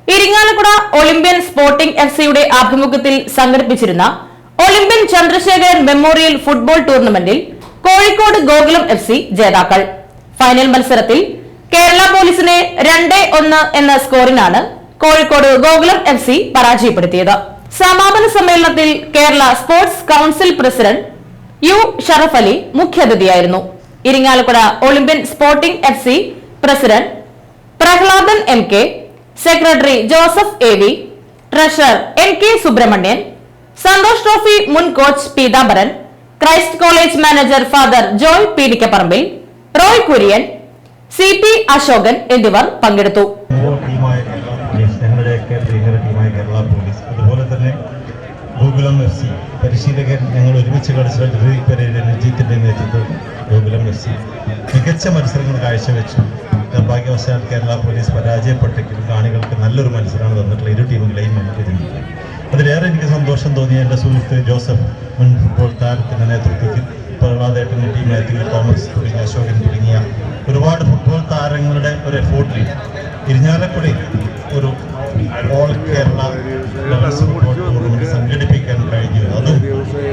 Irinjalakuda Olympian sporting എഫ്സിയുടെ ആഭിമുഖ്യത്തിൽ സംഘടിപ്പിച്ചിരുന്ന Olympian Chandrasekharan memorial football ടൂർണമെന്റിൽ Kozhikode Gokulam FC ജേതാക്കൾ. ഫൈനൽ മത്സരത്തിൽ കേരള പോലീസിനെ 2-1 എന്ന സ്കോറിനാണ് കോഴിക്കോട് ഗോകുലം എഫ്സി പരാജയപ്പെടുത്തിയത്. സമാപന സമ്മേളനത്തിൽ Kerala Sports Council president U Sharaf Ali മുഖ്യാതിഥിയായിരുന്നു. Irinjalakuda Olympian Sporting FC president Prahladan MK, secretary Joseph AV, treasurer NK Subramanian, Santosh Trophy മുൻ coach Peethambaran, Christ College manager Father Joy Peedikaparambil, Roy Kurian, CP Ashokan എന്നിവർ പങ്കെടുത്തു. അതുപോലെ തന്നെ ഗോകുലം FC പരിശീലകൻ ഞങ്ങൾ ഒരുമിച്ച് കളിച്ച രഞ്ജിത്തിന്റെ നേതൃത്വം ഗോകുലം FC മികച്ച മത്സരങ്ങൾ കാഴ്ചവെച്ചു. നിർഭാഗ്യവശാൽ കേരള പോലീസ് പരാജയപ്പെട്ടെങ്കിലും കാണികൾക്ക് നല്ലൊരു മത്സരമാണ് തന്നിട്ടുള്ള ഇരു ടീമുകളെയും നമുക്ക് ജയിച്ചു. അതിലേറെ എനിക്ക് സന്തോഷം തോന്നിയ എൻ്റെ സുഹൃത്ത് ജോസഫ്, മുൻ ഫുട്ബോൾ താരത്തിൻ്റെ നേതൃത്വത്തിൽ പ്രഹ്ലാദേട്ടൻ്റെ ടീം മാത്യു തോമസ് തുടങ്ങിയ അശോകൻ തുടങ്ങിയ ഒരുപാട് ഫുട്ബോൾ താരങ്ങളുടെ ഒരു എഫോർട്ടിൽ ഇരിഞ്ഞാലക്കുടയിൽ ഒരു all Kerala levels football tournament സംഘടിപ്പിക്കാൻ കഴിഞ്ഞു. അതും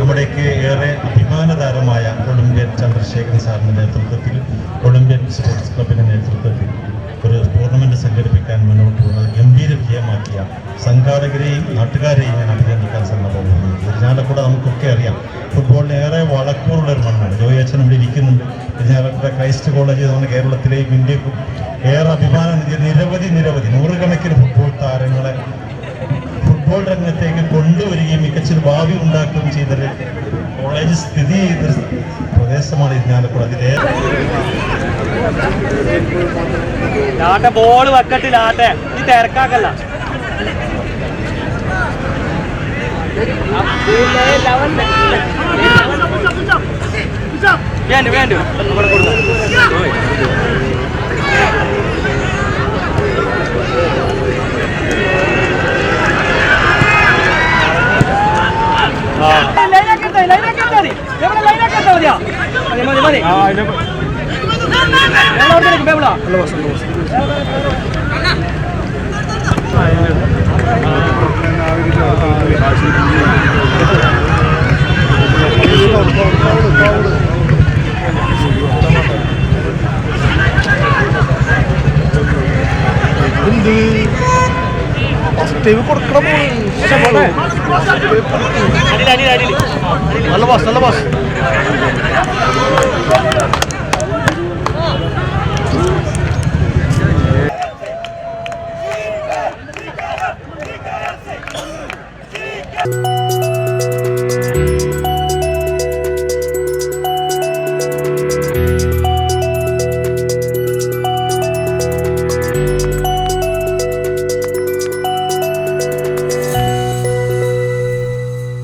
നമ്മുടെയൊക്കെ ഏറെ അഭിമാനതാരമായ ഒളിമ്പ്യൻ ചന്ദ്രശേഖരൻ സാറിൻ്റെ നേതൃത്വത്തിൽ, ഒളിമ്പ്യൻ സ്പോർട്സ് ക്ലബിൻ്റെ നേതൃത്വത്തിൽ ഒരു ടൂർണമെന്റ് സംഘടിപ്പിക്കാൻ മുന്നോട്ട് വന്നത് ഗംഭീര വിജയമാക്കിയ സംഘാടകരെയും നാട്ടുകാരെയും ഞാൻ അഭിനന്ദിക്കാൻ സന്നദ്ധമാണ്. ഇരിഞ്ഞാലക്കുട നമുക്കൊക്കെ അറിയാം, ഫുട്ബോളിന് ഏറെ വളക്കൂറുള്ള ഒരു മണ്ണാണ്. ജോയച്ചൻ ഇവിടെ ഇരിക്കുന്നുണ്ട്. ഇരിഞ്ഞാലക്കുട ക്രൈസ്റ്റ് കോളേജ് നമ്മുടെ കേരളത്തിലെയും ഇന്ത്യക്കും ഏറെ അഭിമാനം നിരവധി നൂറുകണക്കിന് ഫുട്ബോൾ താരങ്ങളെ ഫുട്ബോൾ രംഗത്തേക്ക് കൊണ്ടുവരികയും മികച്ചൊരു ഭാവി ഉണ്ടാക്കുകയും ചെയ്തൊരു കോളേജ് സ്ഥിതി ചെയ്ത പ്രദേശമാണ് ഇരിഞ്ഞാലക്കുട. അതിലെ ബോള് വെക്കട്ടില്ലാട്ടെ, ഈ തിരക്കാക്കല്ല. വേണ്ട നല്ല ബസ്